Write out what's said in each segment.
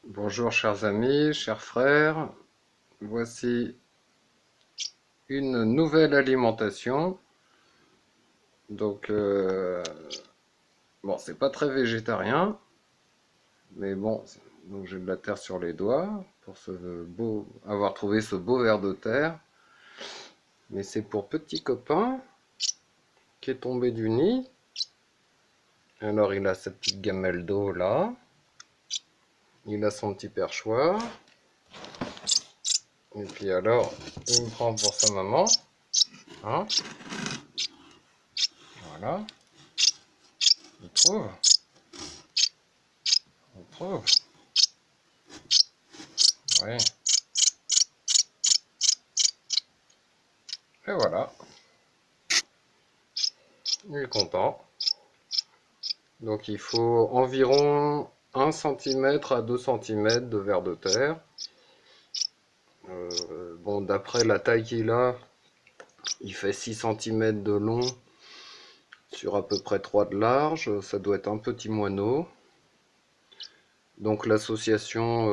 Bonjour chers amis, chers frères, voici une nouvelle alimentation. Donc, bon, c'est pas très végétarien, mais bon, donc j'ai de la terre sur les doigts pour avoir trouvé ce beau ver de terre. Mais c'est pour petit copain qui est tombé du nid. Alors il a sa petite gamelle d'eau là, il a son petit perchoir, et puis alors il me prend pour sa maman, hein, voilà, il trouve, on trouve, oui, et voilà, il est content. Donc il faut environ 1 cm à 2 cm de ver de terre. Bon, d'après la taille qu'il a, il fait 6 cm de long sur à peu près 3 de large. Ça doit être un petit moineau. Donc l'association,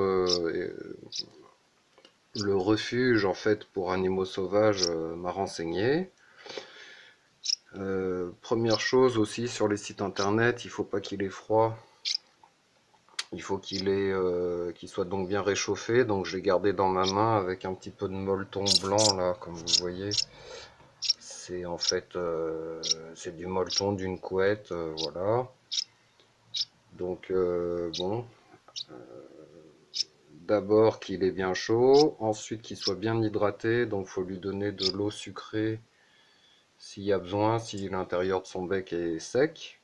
le refuge en fait pour animaux sauvages m'a renseigné. Première chose aussi sur les sites internet, il faut pas qu'il ait froid. Il faut qu'il soit donc bien réchauffé. Donc je l'ai gardé dans ma main avec un petit peu de molleton blanc là, comme vous voyez. C'est en fait c'est du molleton d'une couette, voilà. Donc bon, d'abord qu'il est bien chaud, ensuite qu'il soit bien hydraté. Donc faut lui donner de l'eau sucrée s'il y a besoin, si l'intérieur de son bec est sec.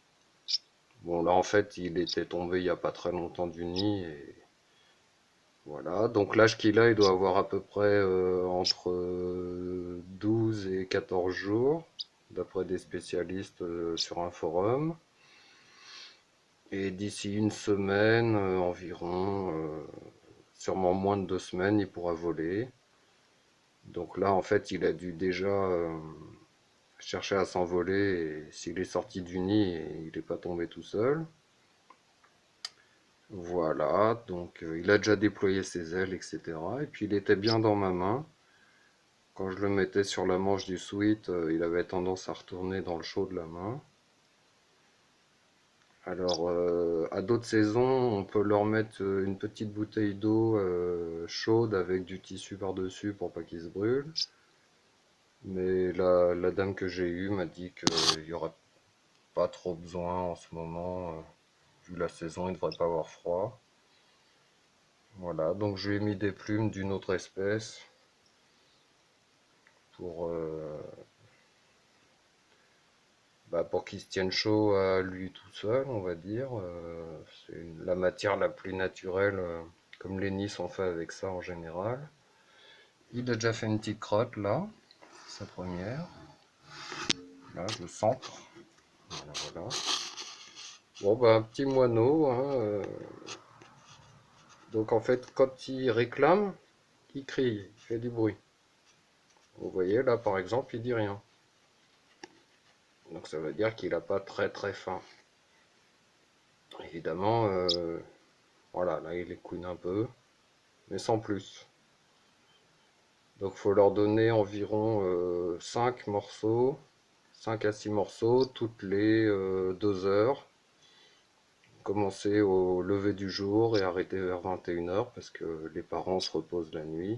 Bon là en fait il était tombé il n'y a pas très longtemps du nid et voilà, donc l'âge qu'il a, il doit avoir à peu près entre 12 et 14 jours, d'après des spécialistes sur un forum. Et d'ici une semaine environ, sûrement moins de 2 semaines, il pourra voler. Donc là, en fait, il a dû déjà chercher à s'envoler, et s'il est sorti du nid, il n'est pas tombé tout seul. Voilà, donc il a déjà déployé ses ailes, etc. Et puis il était bien dans ma main. Quand je le mettais sur la manche du sweat, il avait tendance à retourner dans le chaud de la main. Alors, à d'autres saisons, on peut leur mettre une petite bouteille d'eau chaude avec du tissu par-dessus pour pas qu'ils se brûlent. Mais la dame que j'ai eue m'a dit qu'il n'y aurait pas trop besoin en ce moment. Vu la saison, il ne devrait pas avoir froid. Voilà, donc je lui ai mis des plumes d'une autre espèce pour, pour qu'il se tienne chaud à lui tout seul, on va dire. C'est la matière la plus naturelle, comme les nids sont faits avec ça en général. Il a déjà fait une petite crotte là, sa première. Là, je centre. Voilà, voilà. Bon, bah, un petit moineau, hein, donc en fait, quand il réclame, il crie, il fait du bruit. Vous voyez, là, par exemple, il dit rien. Donc ça veut dire qu'il n'a pas très très faim. Évidemment, voilà, là, il écouine un peu, mais sans plus. Donc il faut leur donner environ 5 morceaux, 5 à 6 morceaux toutes les 2 heures. Commencer au lever du jour et arrêter vers 21 h parce que les parents se reposent la nuit.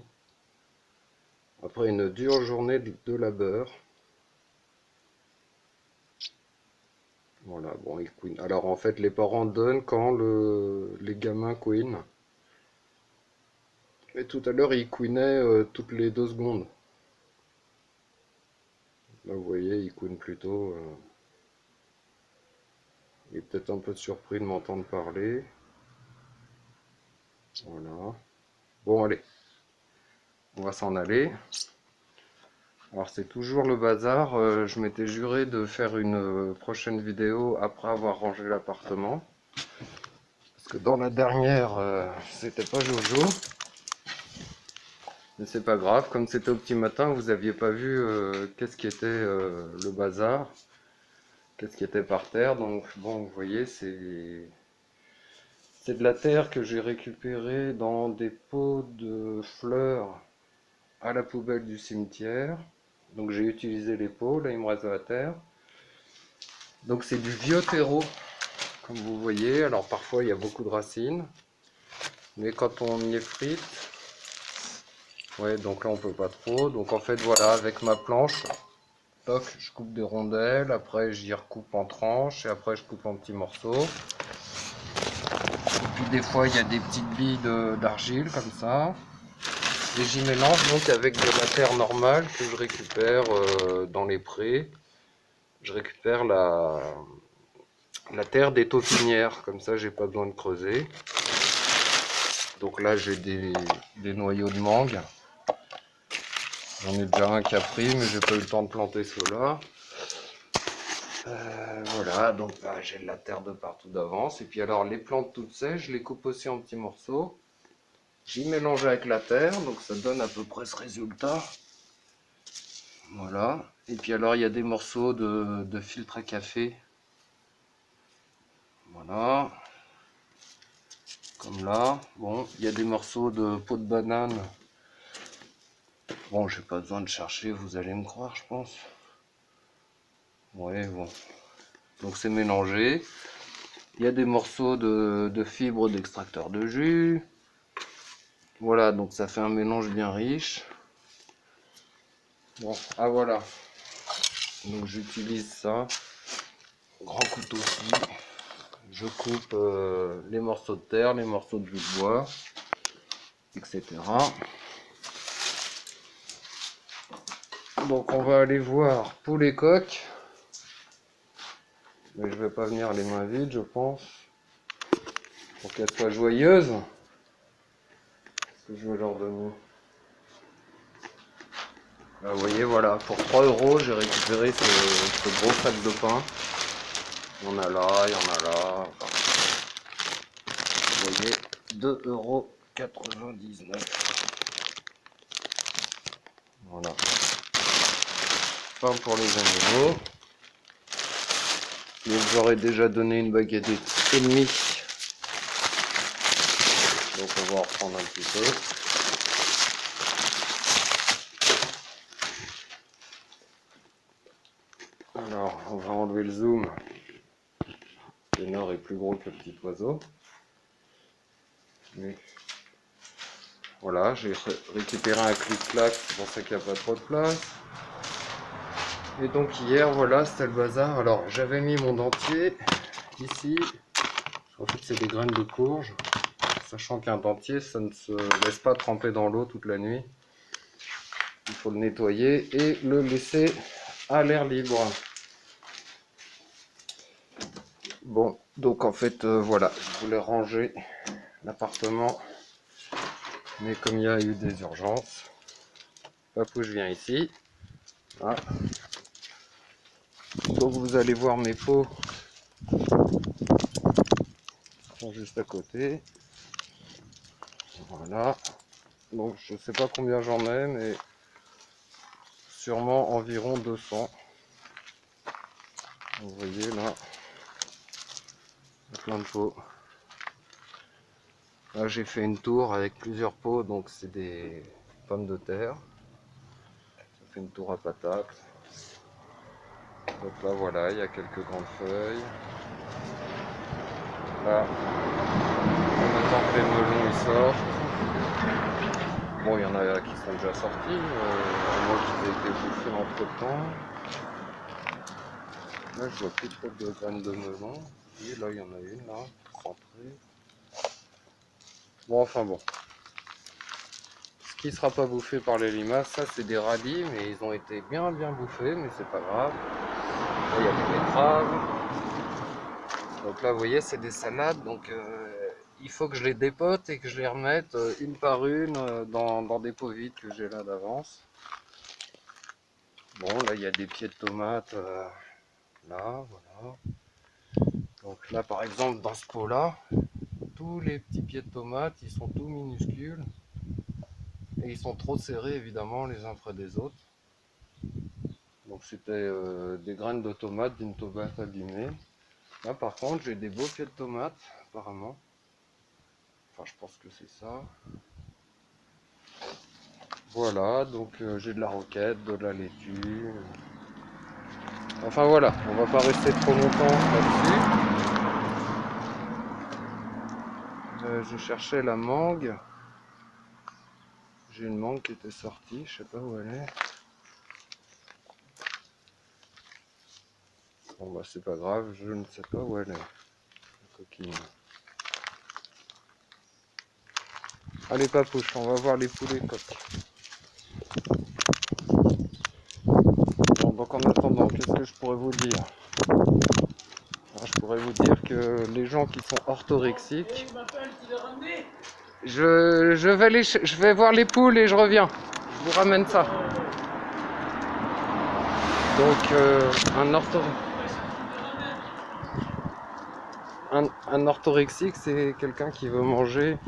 Après une dure journée de labeur. Voilà, bon, ils couinent. Alors en fait, les parents donnent quand les gamins couinent. Et tout à l'heure, ils couinaient toutes les 2 secondes. Là, vous voyez, ils couinent plutôt. Il est peut-être un peu surpris de m'entendre parler. Voilà. Bon, allez, on va s'en aller. Alors c'est toujours le bazar, je m'étais juré de faire une prochaine vidéo après avoir rangé l'appartement. Parce que dans la dernière, c'était pas Jojo. Mais c'est pas grave, comme c'était au petit matin, vous aviez pas vu qu'est-ce qui était le bazar, qu'est-ce qui était par terre. Donc bon, vous voyez, c'est C'est de la terre que j'ai récupérée dans des pots de fleurs à la poubelle du cimetière. Donc j'ai utilisé les pots, là il me reste de la terre. Donc c'est du vieux terreau, comme vous voyez. Alors parfois il y a beaucoup de racines, mais quand on y effrite, ouais, donc là on peut pas trop. Donc en fait voilà, avec ma planche, toc, je coupe des rondelles, après j'y recoupe en tranches, et après je coupe en petits morceaux. Et puis des fois il y a des petites billes d'argile comme ça. Et j'y mélange donc avec de la terre normale que je récupère dans les prés. Je récupère la terre des taupinières, comme ça j'ai pas besoin de creuser. Donc là j'ai des noyaux de mangue. J'en ai déjà un qui a pris, mais j'ai pas eu le temps de planter ceux-là. Voilà, donc là j'ai de la terre de partout d'avance. Et puis alors les plantes toutes sèches, je les coupe aussi en petits morceaux. J'y mélange avec la terre, donc ça donne à peu près ce résultat. Voilà. Et puis alors il y a des morceaux de filtre à café. Voilà. Comme là. Bon, il y a des morceaux de peau de banane. Bon, j'ai pas besoin de chercher, vous allez me croire, je pense. Ouais, bon. Donc c'est mélangé. Il y a des morceaux de fibres d'extracteur de jus. Voilà, donc ça fait un mélange bien riche. Bon, ah voilà. Donc j'utilise ça. Grand couteau aussi. Je coupe les morceaux de terre, les morceaux de jus de bois, etc. Donc on va aller voir pour les coques. Mais je vais pas venir les mains vides, je pense. Pour qu'elles soient joyeuses. Qu'est-ce que je vais leur donner? Là, vous voyez, voilà, pour 3 euros, j'ai récupéré ce gros sac de pain. Il y en a là, il y en a là. Enfin, vous voyez, 2,99 €. Voilà. Pain pour les animaux. Donc j'aurais déjà donné une baguette et demie. Donc on va en reprendre un petit peu. Alors on va enlever le zoom. Le nord est plus gros que le petit oiseau. Mais voilà, j'ai récupéré un clic-clac, c'est pour ça qu'il n'y a pas trop de place. Et donc hier, voilà, c'était le bazar. Alors j'avais mis mon dentier ici. En fait c'est des graines de courge. Sachant qu'un dentier, ça ne se laisse pas tremper dans l'eau toute la nuit. Il faut le nettoyer et le laisser à l'air libre. Bon, donc en fait, voilà, je voulais ranger l'appartement. Mais comme il y a eu des urgences, Papou, je viens ici. Voilà. Donc vous allez voir mes pots sont juste à côté. Voilà. Donc je sais pas combien j'en ai, mais sûrement environ 200. Vous voyez là, il y a plein de pots. Là j'ai fait une tour avec plusieurs pots, donc c'est des pommes de terre. Ça fait une tour à patates. Donc là voilà, il y a quelques grandes feuilles. Là, en attend que les melons ils sortent. Bon, il y en a qui sont déjà sortis, moi qu'ils aient été bouffés entre temps. Là je vois plus trop de graines de melon. Et là il y en a une là, centrée. Bon, enfin bon. Ce qui sera pas bouffé par les limaces, ça c'est des radis, mais ils ont été bien bouffés, mais c'est pas grave. Là il y a des betteraves. Donc là vous voyez c'est des salades, donc il faut que je les dépote et que je les remette une par une dans des pots vides que j'ai là d'avance. Bon là il y a des pieds de tomates, là voilà. Donc là par exemple dans ce pot là, tous les petits pieds de tomates ils sont tout minuscules. Et ils sont trop serrés évidemment les uns près des autres. Donc c'était des graines de tomates, d'une tomate abîmée. Là par contre j'ai des beaux pieds de tomates apparemment. Enfin, je pense que c'est ça. Voilà, donc j'ai de la roquette, de la laitue. Enfin voilà, on va pas rester trop longtemps là-dessus. Je cherchais la mangue. J'ai une mangue qui était sortie, je sais pas où elle est. Bon bah c'est pas grave, je ne sais pas où elle est. La coquine. Allez papouche, on va voir les poulets coques. Bon, donc en attendant, qu'est-ce que je pourrais vous dire? Alors, je pourrais vous dire que les gens qui sont orthorexiques, je vais voir les poules et je reviens. Je vous ramène ça. Donc un orthorexique, c'est quelqu'un qui veut manger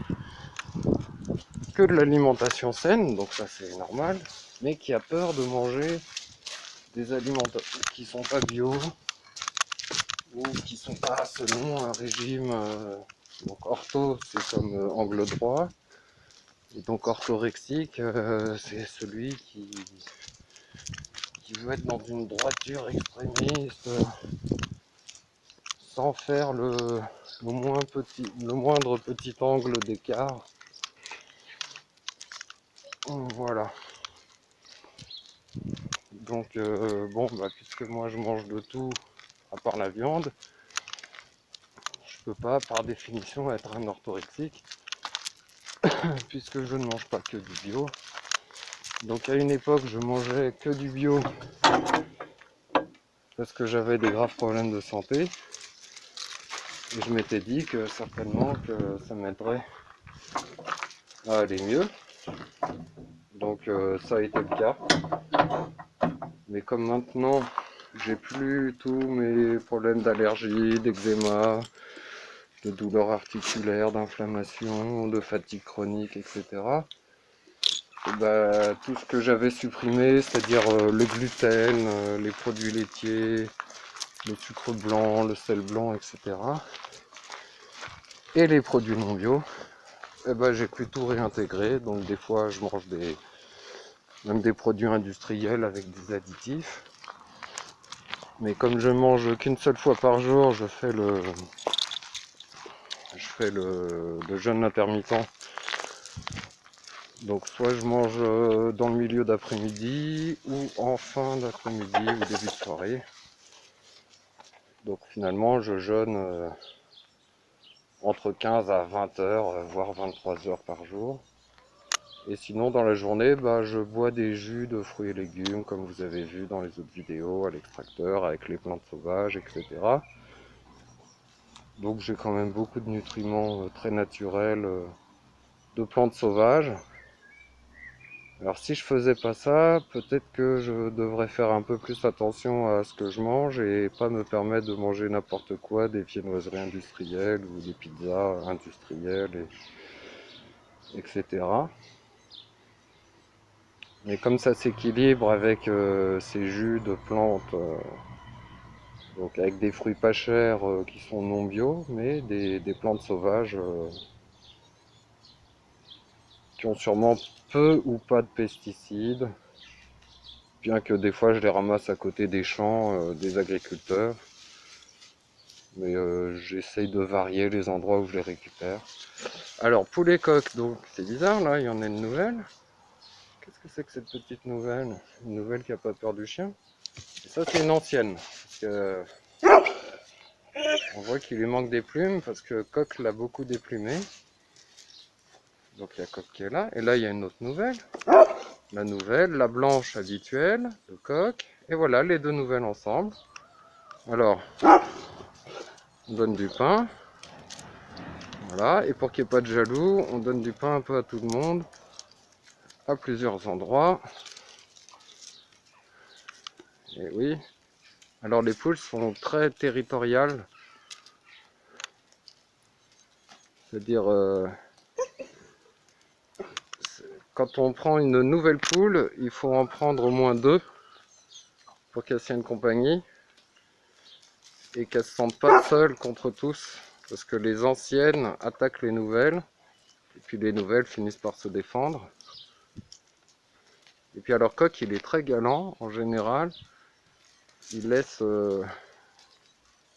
que de l'alimentation saine, donc ça c'est normal, mais qui a peur de manger des aliments qui sont pas bio ou qui sont pas selon un régime. Donc ortho, c'est comme angle droit, et donc orthorexique, c'est celui qui veut être dans une droiture extrémiste, sans faire le moindre petit angle d'écart. Voilà. Donc bon, bah, puisque moi je mange de tout à part la viande, je peux pas par définition être un orthorexique puisque je ne mange pas que du bio. Donc à une époque je mangeais que du bio parce que j'avais des graves problèmes de santé et je m'étais dit que certainement que ça m'aiderait à aller mieux. Donc ça a été le cas. Mais comme maintenant j'ai plus tous mes problèmes d'allergie, d'eczéma, de douleurs articulaires, d'inflammation, de fatigue chronique, etc. Et bah, tout ce que j'avais supprimé, c'est-à-dire le gluten, les produits laitiers, le sucre blanc, le sel blanc, etc. Et les produits non bio, et bah, j'ai pu tout réintégrer. Donc des fois je mange même des produits industriels avec des additifs. Mais comme je mange qu'une seule fois par jour, je fais le jeûne intermittent. Donc soit je mange dans le milieu d'après-midi ou en fin d'après-midi ou début de soirée. Donc finalement je jeûne entre 15 à 20 heures, voire 23 heures par jour. Et sinon dans la journée, bah, je bois des jus de fruits et légumes comme vous avez vu dans les autres vidéos à l'extracteur avec les plantes sauvages, etc. Donc j'ai quand même beaucoup de nutriments très naturels de plantes sauvages. Alors si je faisais pas ça, peut-être que je devrais faire un peu plus attention à ce que je mange et pas me permettre de manger n'importe quoi, des viennoiseries industrielles ou des pizzas industrielles, etc. Mais comme ça s'équilibre avec ces jus de plantes, donc avec des fruits pas chers qui sont non bio, mais des plantes sauvages qui ont sûrement peu ou pas de pesticides, bien que des fois je les ramasse à côté des champs des agriculteurs. Mais j'essaye de varier les endroits où je les récupère. Alors, poulet coq, donc c'est bizarre là, il y en a une nouvelle. Qu'est-ce que c'est que cette petite nouvelle? Une nouvelle qui n'a pas peur du chien. Et ça, c'est une ancienne. Parce que, on voit qu'il lui manque des plumes parce que coq l'a beaucoup déplumé. Donc il y a coq qui est là. Et là, il y a une autre nouvelle. La nouvelle, la blanche habituelle, le coq. Et voilà, les deux nouvelles ensemble. Alors, on donne du pain. Voilà, et pour qu'il n'y ait pas de jaloux, on donne du pain un peu à tout le monde, à plusieurs endroits. Et oui, alors les poules sont très territoriales, c'est-à-dire quand on prend une nouvelle poule, il faut en prendre au moins deux pour qu'elle tienne compagnie et qu'elle ne se sente pas seule contre tous, parce que les anciennes attaquent les nouvelles Et puis les nouvelles finissent par se défendre. Et puis alors Coq, il est très galant en général. Il laisse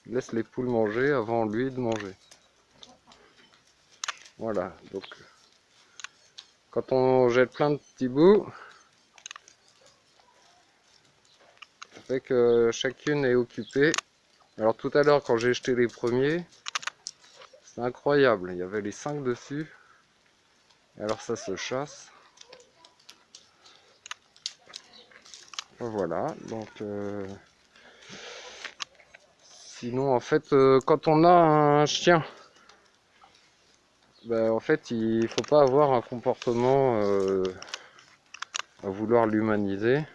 les poules manger avant lui de manger. Voilà, donc quand on jette plein de petits bouts, ça fait que chacune est occupée. Alors tout à l'heure quand j'ai jeté les premiers, c'est incroyable, il y avait les 5 dessus. Et alors ça se chasse. Voilà, donc sinon en fait quand on a un chien, ben, en fait il faut pas avoir un comportement à vouloir l'humaniser.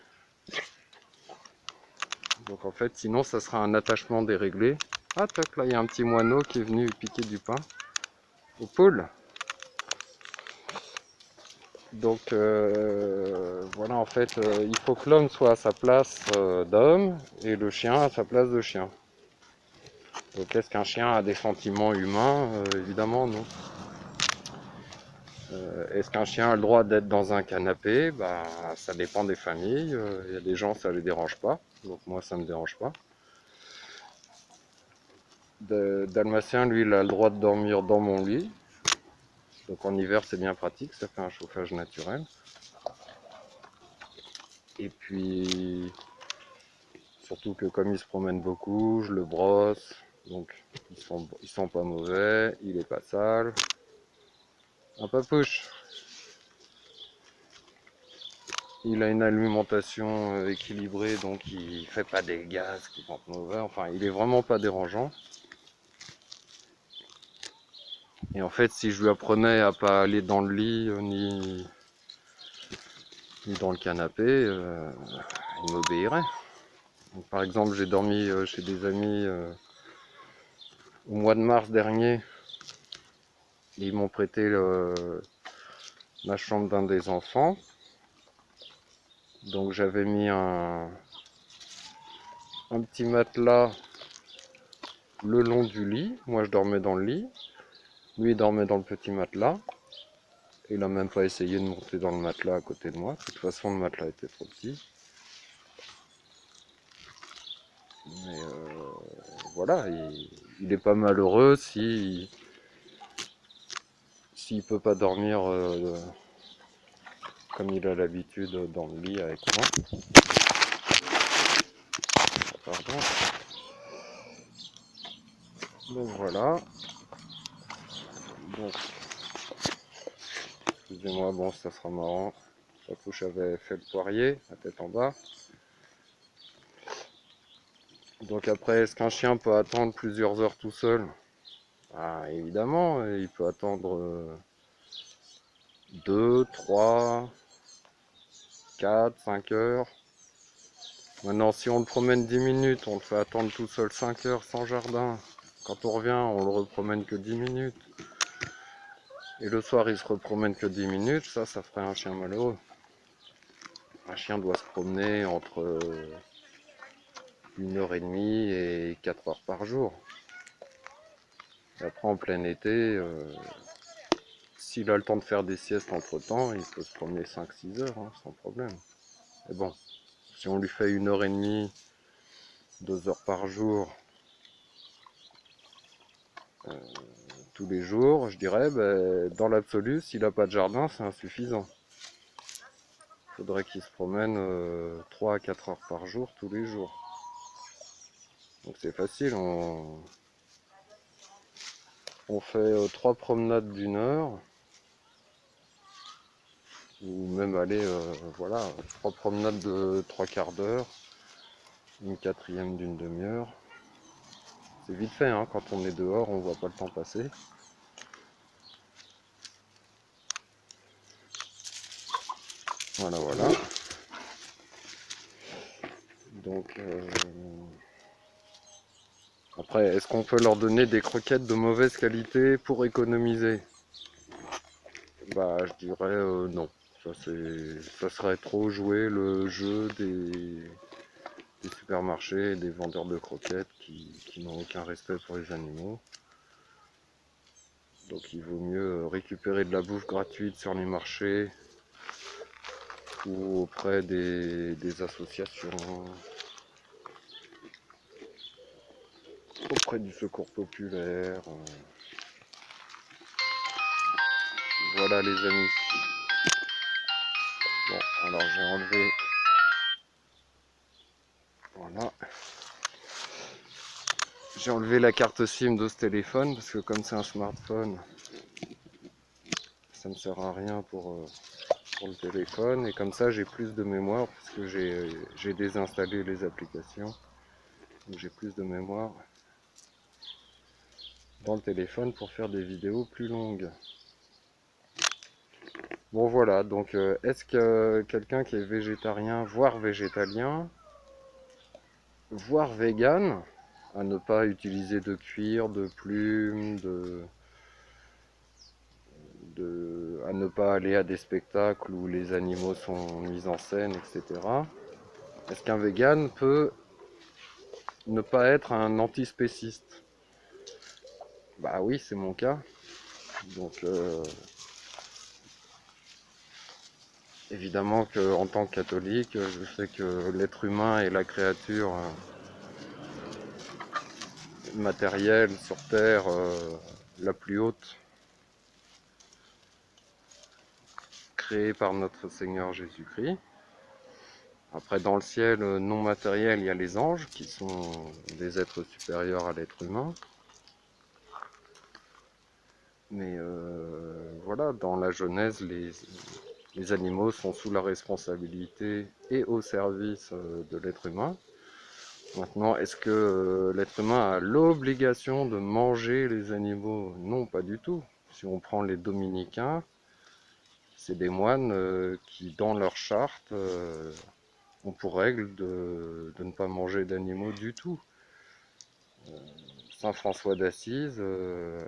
Donc en fait sinon ça sera un attachement déréglé. Ah tac, là il y a un petit moineau qui est venu piquer du pain au pôle. Donc voilà, en fait il faut que l'homme soit à sa place d'homme et le chien à sa place de chien. Donc est-ce qu'un chien a des sentiments humains? Évidemment non. Est-ce qu'un chien a le droit d'être dans un canapé? Bah, ça dépend des familles. Il y a des gens, ça les dérange pas. Donc moi, ça me dérange pas. Dalmatien, lui, il a le droit de dormir dans mon lit. Donc en hiver, c'est bien pratique. Ça fait un chauffage naturel. Et puis, surtout que comme il se promène beaucoup, je le brosse. Donc ils sont pas mauvais. Il est pas sale. Un papouche. Il a une alimentation équilibrée, donc il fait pas des gaz qui sentent mauvais. Enfin, il est vraiment pas dérangeant. Et en fait, si je lui apprenais à pas aller dans le lit ni dans le canapé, il m'obéirait. Donc, par exemple, j'ai dormi chez des amis au mois de mars dernier. Et ils m'ont prêté la chambre d'un des enfants. Donc j'avais mis un petit matelas le long du lit. Moi, je dormais dans le lit. Lui, il dormait dans le petit matelas. Il n'a même pas essayé de monter dans le matelas à côté de moi. De toute façon, le matelas était trop petit. Mais voilà, il n'est pas malheureux s'il peut pas dormir comme il a l'habitude dans le lit avec moi. Pardon. Donc voilà. Donc, excusez-moi, bon, ça sera marrant. Papouche avait fait le poirier, la tête en bas. Donc après, est-ce qu'un chien peut attendre plusieurs heures tout seul? Ah, évidemment, il peut attendre 2, 3, 4, 5 heures. Maintenant, si on le promène 10 minutes, on le fait attendre tout seul 5 heures sans jardin. Quand on revient, on le repromène que 10 minutes. Et le soir, il se repromène que 10 minutes. Ça ferait un chien malheureux. Un chien doit se promener entre 1h30 et 4 heures par jour. Et après, en plein été, s'il a le temps de faire des siestes entre temps, il peut se promener 5-6 heures, hein, sans problème. Et bon, si on lui fait 1h30, 2 heures par jour, tous les jours, je dirais, ben, dans l'absolu, s'il n'a pas de jardin, c'est insuffisant. Il faudrait qu'il se promène 3 à 4 heures par jour, tous les jours. Donc c'est facile, on fait 3 promenades d'1 heure, ou même aller, voilà, 3 promenades de 3/4 d'heure, une quatrième d'une demi-heure. C'est vite fait, hein, quand on est dehors, on voit pas le temps passer. Voilà, voilà. Donc, après, est-ce qu'on peut leur donner des croquettes de mauvaise qualité pour économiser? Bah, je dirais non. Ça serait trop jouer le jeu des supermarchés et des vendeurs de croquettes qui n'ont aucun respect pour les animaux. Donc il vaut mieux récupérer de la bouffe gratuite sur les marchés ou auprès des associations, auprès du secours populaire. Voilà les amis. Bon, alors j'ai enlevé. Voilà. J'ai enlevé la carte SIM de ce téléphone parce que comme c'est un smartphone, ça ne sert à rien pour le téléphone. Et comme ça j'ai plus de mémoire parce que j'ai désinstallé les applications. Donc j'ai plus de mémoire dans le téléphone pour faire des vidéos plus longues. Bon voilà, donc est-ce que quelqu'un qui est végétarien, voire végétalien, voire vegan, à ne pas utiliser de cuir, de plumes, à ne pas aller à des spectacles où les animaux sont mis en scène, etc. Est-ce qu'un vegan peut ne pas être un antispéciste? Bah oui, c'est mon cas. Donc évidemment qu'en tant que catholique, je sais que l'être humain est la créature matérielle sur Terre la plus haute, créée par notre Seigneur Jésus-Christ. Après, dans le ciel non matériel, il y a les anges, qui sont des êtres supérieurs à l'être humain. Mais voilà, dans la Genèse, les animaux sont sous la responsabilité et au service de l'être humain. Maintenant, est-ce que l'être humain a l'obligation de manger les animaux? Non, pas du tout. Si on prend les dominicains, c'est des moines qui, dans leur charte, ont pour règle de ne pas manger d'animaux du tout. Saint François d'Assise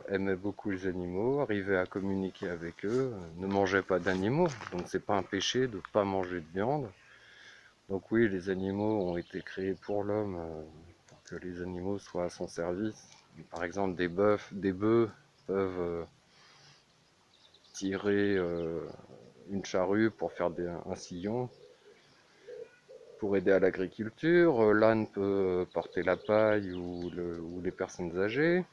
aimait beaucoup les animaux, arrivait à communiquer avec eux, ne mangeait pas d'animaux, donc c'est pas un péché de ne pas manger de viande. Donc oui, les animaux ont été créés pour l'homme, pour que les animaux soient à son service. Par exemple, des bœufs peuvent tirer une charrue pour faire un sillon, pour aider à l'agriculture. L'âne peut porter la paille ou les personnes âgées.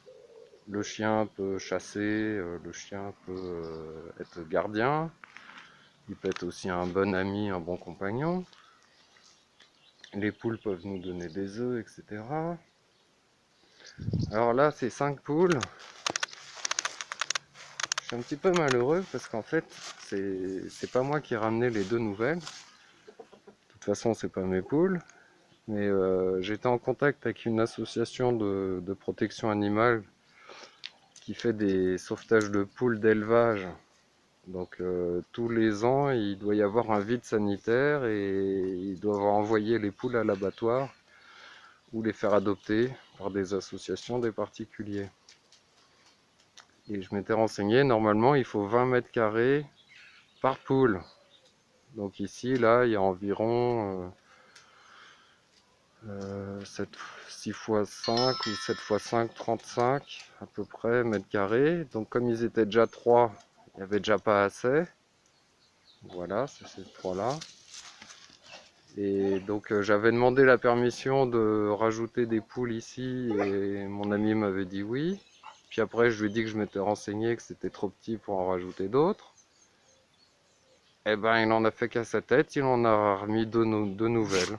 Le chien peut chasser, le chien peut être gardien. Il peut être aussi un bon ami, un bon compagnon. Les poules peuvent nous donner des œufs, etc. Alors là, ces 5 poules, je suis un petit peu malheureux parce qu'en fait, c'est pas moi qui ai ramené les 2 nouvelles. De toute façon, c'est pas mes poules. Mais j'étais en contact avec une association de protection animale qui fait des sauvetages de poules d'élevage. Donc tous les ans, il doit y avoir un vide sanitaire et ils doivent envoyer les poules à l'abattoir ou les faire adopter par des associations, des particuliers. Et je m'étais renseigné, normalement il faut 20 mètres carrés par poule. Donc ici, là, il y a environ 6 x 5 ou 7 x 5, 35 à peu près mètres carrés. Donc comme ils étaient déjà 3, il n'y avait déjà pas assez. Voilà, c'est ces 3-là. Et donc j'avais demandé la permission de rajouter des poules ici et mon ami m'avait dit oui. Puis après je lui ai dit que je m'étais renseigné que c'était trop petit pour en rajouter d'autres. Et ben il en a fait qu'à sa tête, il en a remis deux nouvelles.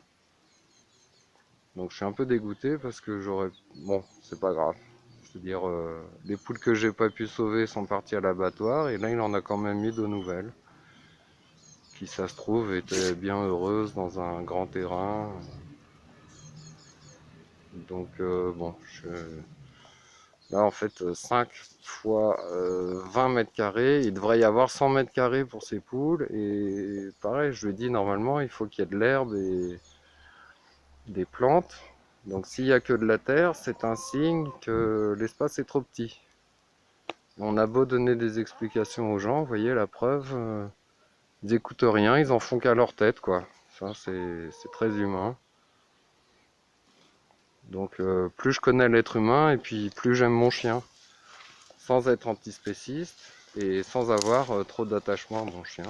Donc je suis un peu dégoûté parce que j'aurais... Bon, c'est pas grave. C'est-à-dire les poules que j'ai pas pu sauver sont parties à l'abattoir et là il en a quand même mis 2 nouvelles. Qui ça se trouve étaient bien heureuses dans un grand terrain. Donc bon, là en fait 5 fois 20 mètres carrés, il devrait y avoir 100 mètres carrés pour ces poules. Et pareil, je lui ai dit normalement il faut qu'il y ait de l'herbe et des plantes. Donc s'il n'y a que de la terre, c'est un signe que l'espace est trop petit. On a beau donner des explications aux gens, vous voyez la preuve, ils n'écoutent rien, ils en font qu'à leur tête quoi. Ça c'est très humain. Donc plus je connais l'être humain et puis plus j'aime mon chien. sans être antispéciste et sans avoir trop d'attachement à mon chien.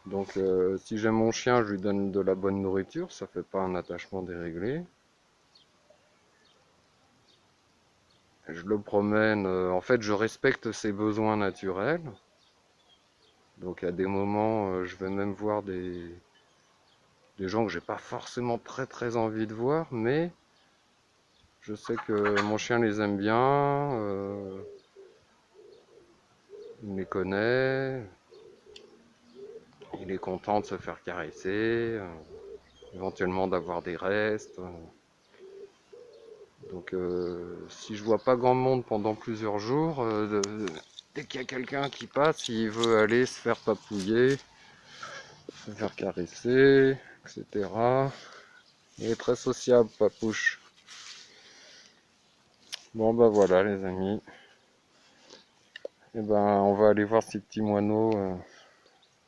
Donc si j'aime mon chien, je lui donne de la bonne nourriture, ça fait pas un attachement déréglé. Je le promène, en fait je respecte ses besoins naturels. Donc à des moments, je vais même voir des gens que j'ai pas forcément très envie de voir, mais je sais que mon chien les aime bien, il les connaît, il est content de se faire caresser, éventuellement d'avoir des restes. Donc si je vois pas grand monde pendant plusieurs jours, dès qu'il y a quelqu'un qui passe, il veut aller se faire papouiller, se faire caresser, etc. Il est très sociable, Papouche. Bon bah voilà les amis. Et ben on va aller voir si Petit Moineau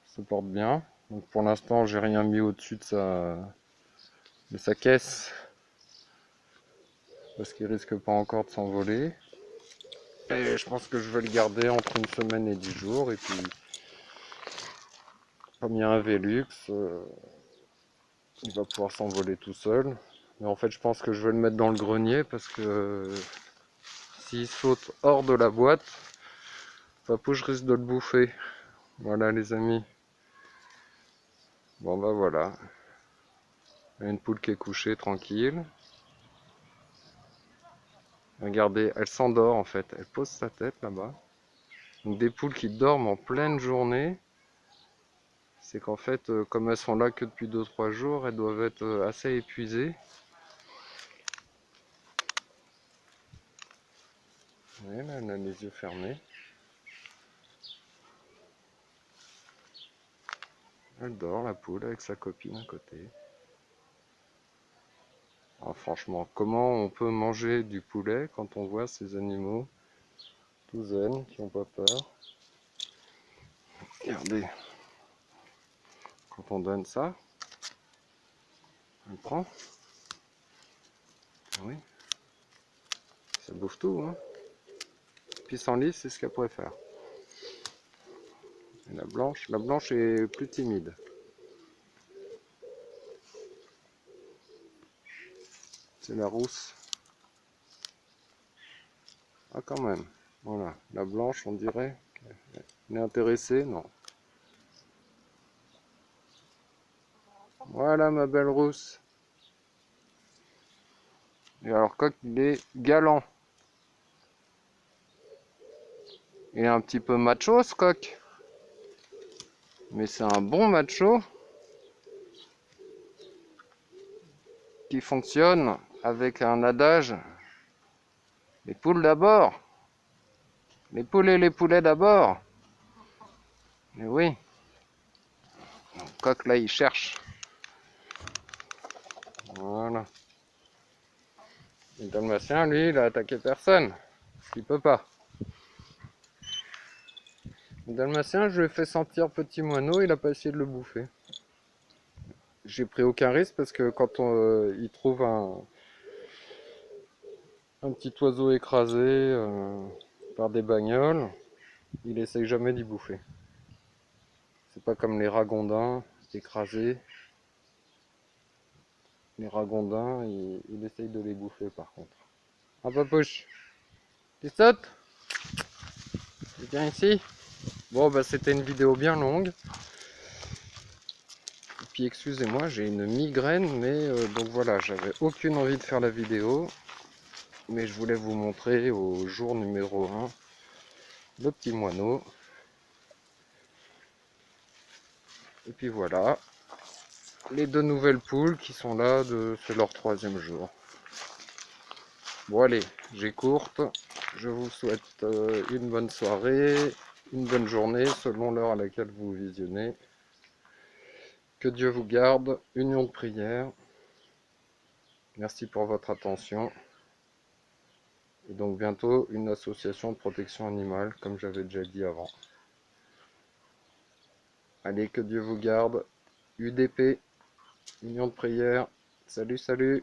se porte bien. Donc pour l'instant j'ai rien mis au-dessus de sa caisse. Parce qu'il risque pas encore de s'envoler. Et je pense que je vais le garder entre une semaine et 10 jours. Et puis comme il y a un Velux, il va pouvoir s'envoler tout seul. Mais en fait je pense que je vais le mettre dans le grenier parce que s'il saute hors de la boîte, Papouche risque de le bouffer. Voilà les amis. Bon bah voilà. Il y a une poule qui est couchée tranquille. Regardez, elle s'endort en fait. Elle pose sa tête là-bas. Donc des poules qui dorment en pleine journée, c'est qu'en fait, comme elles sont là que depuis 2-3 jours, elles doivent être assez épuisées. Ouais, là, elle a les yeux fermés. Elle dort, la poule, avec sa copine à côté. Alors, franchement, comment on peut manger du poulet quand on voit ces animaux tout zen, qui n'ont pas peur? Regardez, quand on donne ça, elle prend. Oui, ça bouffe tout, hein. Pissenlit, c'est ce qu'elle préfère. Et la blanche est plus timide. C'est la rousse. Ah quand même. Voilà, la blanche, on dirait qu'elle est intéressée, non. Voilà ma belle rousse. Et alors Coq, il est galant. Il est un petit peu macho ce Coq. Mais c'est un bon macho qui fonctionne avec un adage. Les poules d'abord. Les poules et les poulets d'abord. Mais oui. Coq là il cherche. Voilà. Le dalmatien lui il a attaqué personne. Parce qu'il peut pas. Le dalmatien je lui ai fait sentir Petit Moineau, il a pas essayé de le bouffer. J'ai pris aucun risque parce que quand il trouve un petit oiseau écrasé par des bagnoles, il essaye jamais d'y bouffer. C'est pas comme les ragondins écrasés. Les ragondins, il essaye de les bouffer par contre. Ah Papouche, tu sautes? Tu viens ici? Bon bah c'était une vidéo bien longue. Et puis excusez-moi, j'ai une migraine, mais donc voilà, j'avais aucune envie de faire la vidéo. Mais je voulais vous montrer au jour numéro 1 le Petit Moineau. Et puis voilà, les 2 nouvelles poules qui sont là, c'est leur 3e jour. Bon allez, j'ai courte. Je vous souhaite une bonne soirée, une bonne journée selon l'heure à laquelle vous visionnez. Que Dieu vous garde, union de prière. Merci pour votre attention. Et donc bientôt une association de protection animale, comme j'avais déjà dit avant. Allez, que Dieu vous garde. UDP, union de prière. Salut, salut.